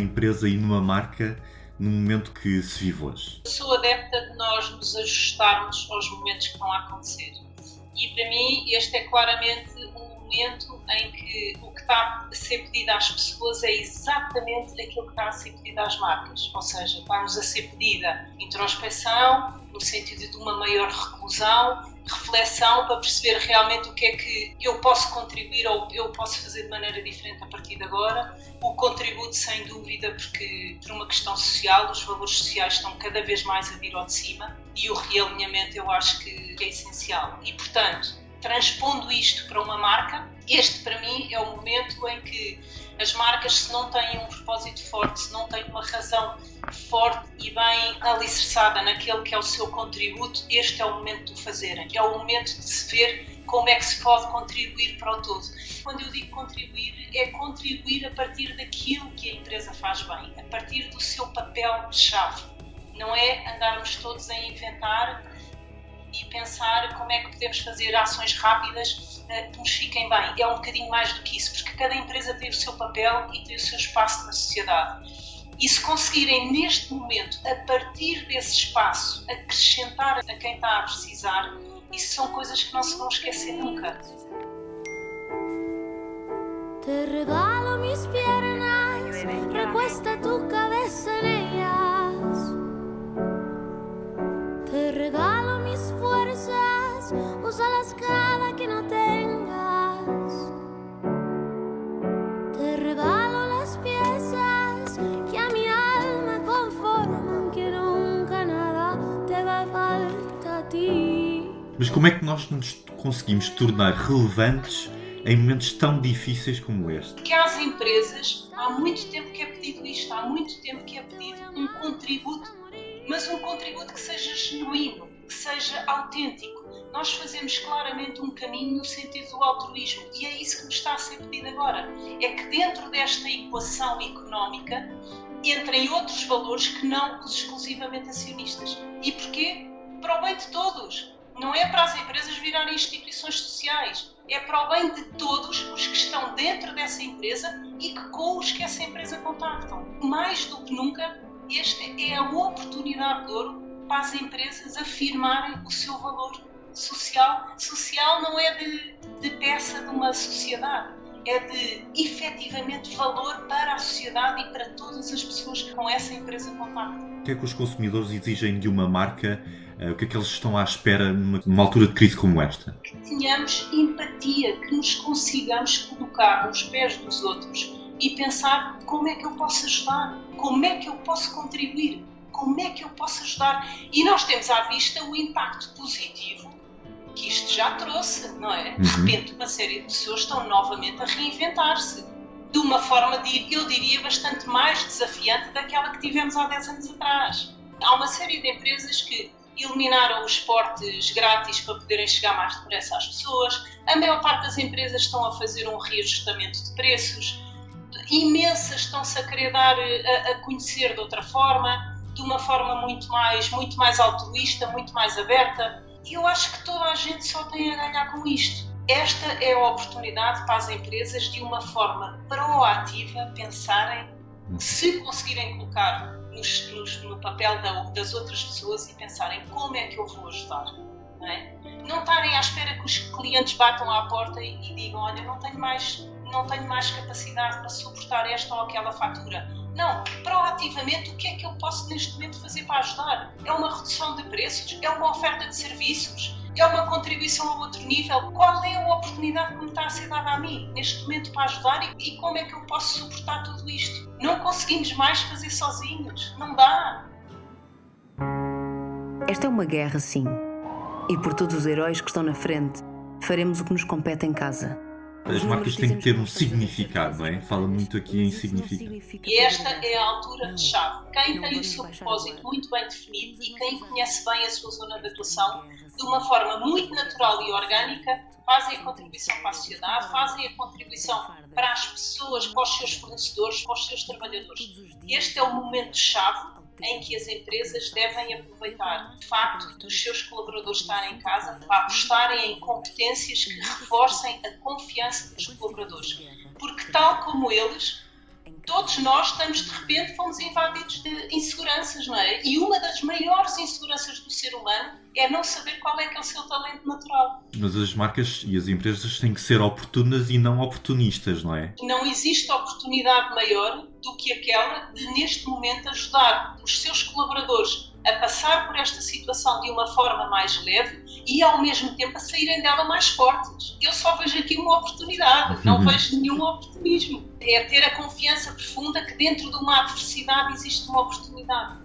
empresa e numa marca no momento que se vive hoje? Sou adepta de nós nos ajustarmos aos momentos que estão a acontecer. E para mim este é claramente um momento em que o que está a ser pedido às pessoas é exatamente aquilo que está a ser pedido às marcas. Ou seja, está-nos a ser pedida introspeção, no sentido de uma maior reclusão, reflexão para perceber realmente o que é que eu posso contribuir ou eu posso fazer de maneira diferente a partir de agora. O contributo, sem dúvida, porque por uma questão social, os valores sociais estão cada vez mais a vir ao de cima e o realinhamento eu acho que é essencial. E, portanto, transpondo isto para uma marca, este para mim é o momento em que as marcas, se não têm um propósito forte, se não têm uma razão forte e bem alicerçada naquele que é o seu contributo, este é o momento de o fazerem. É o momento de se ver como é que se pode contribuir para o todo. Quando eu digo contribuir, é contribuir a partir daquilo que a empresa faz bem, a partir do seu papel-chave. Não é andarmos todos a inventar e pensar como é que podemos fazer ações rápidas que nos fiquem bem. É um bocadinho mais do que isso, porque cada empresa tem o seu papel e tem o seu espaço na sociedade. E se conseguirem, neste momento, a partir desse espaço, acrescentar a quem está a precisar, isso são coisas que não se vão esquecer nunca. Te regalo mis piernas, recuesta tu cabeza en ellas. Te regalo mis fuerzas, úsalas cada que no tengas. Te regalo las piezas que a mi alma conforman, que nunca nada te haga falta a ti. Mas como é que nós nos conseguimos tornar relevantes em momentos tão difíceis como este? Porque às empresas há muito tempo que é pedido isto, há muito tempo que é pedido um contributo, mas um contributo que seja genuíno, que seja autêntico. Nós fazemos claramente um caminho no sentido do altruísmo e é isso que nos está a ser pedido agora. É que dentro desta equação económica entrem outros valores que não os exclusivamente acionistas. E porquê? Para o bem de todos. Não é para as empresas virarem instituições sociais. É para o bem de todos os que estão dentro dessa empresa e que com os que essa empresa contactam. Mais do que nunca, esta é a oportunidade de ouro para as empresas afirmarem o seu valor social. Social não é de peça de uma sociedade, é de efetivamente valor para a sociedade e para todas as pessoas que com essa empresa contactam. O que é que os consumidores exigem de uma marca? O que é que eles estão à espera numa altura de crise como esta? Que tenhamos empatia, que nos consigamos colocar nos pés dos outros e pensar como é que eu posso ajudar, como é que eu posso contribuir, como é que eu posso ajudar. E nós temos à vista o impacto positivo que isto já trouxe, não é? De repente uma série de pessoas estão novamente a reinventar-se de uma forma, eu diria, bastante mais desafiante daquela que tivemos há 10 anos atrás. Há uma série de empresas que eliminaram os portes grátis para poderem chegar mais depressa às pessoas. A maior parte das empresas estão a fazer um reajustamento de preços. Imensas estão-se a querer dar a conhecer de outra forma, de uma forma muito mais altruísta, muito mais aberta. E eu acho que toda a gente só tem a ganhar com isto. Esta é a oportunidade para as empresas, de uma forma proativa, pensarem, se conseguirem colocar no papel das outras pessoas e pensarem como é que eu vou ajudar. Não é? Não estarem à espera que os clientes batam à porta e digam, olha, não tenho mais capacidade para suportar esta ou aquela fatura. Não, proativamente, o que é que eu posso neste momento fazer para ajudar? É uma redução de preços? É uma oferta de serviços? É uma contribuição a outro nível? Qual é a oportunidade que me está a ser dada a mim neste momento para ajudar e como é que eu posso suportar tudo isto? Não conseguimos mais fazer sozinhos, não dá. Esta é uma guerra, sim. E por todos os heróis que estão na frente, faremos o que nos compete em casa. As marcas têm que ter um significado, não é? Fala muito aqui em significado. E esta é a altura-chave. Quem tem o seu propósito muito bem definido e quem conhece bem a sua zona de atuação, de uma forma muito natural e orgânica, fazem a contribuição para a sociedade, fazem a contribuição para as pessoas, para os seus fornecedores, para os seus trabalhadores. Este é o momento-chave em que as empresas devem aproveitar o facto dos seus colaboradores estarem em casa para apostarem em competências que reforcem a confiança dos colaboradores. Porque, tal como eles, Todos nós estamos, de repente, fomos invadidos de inseguranças, não é? E uma das maiores inseguranças do ser humano é não saber qual é que é o seu talento natural. Mas as marcas e as empresas têm que ser oportunas e não oportunistas, não é? Não existe oportunidade maior do que aquela de, neste momento, ajudar os seus colaboradores a passar por esta situação de uma forma mais leve e, ao mesmo tempo, a saírem dela mais fortes. Eu só vejo aqui uma oportunidade, não vejo nenhum oportunismo. É ter a confiança profunda que dentro de uma adversidade existe uma oportunidade.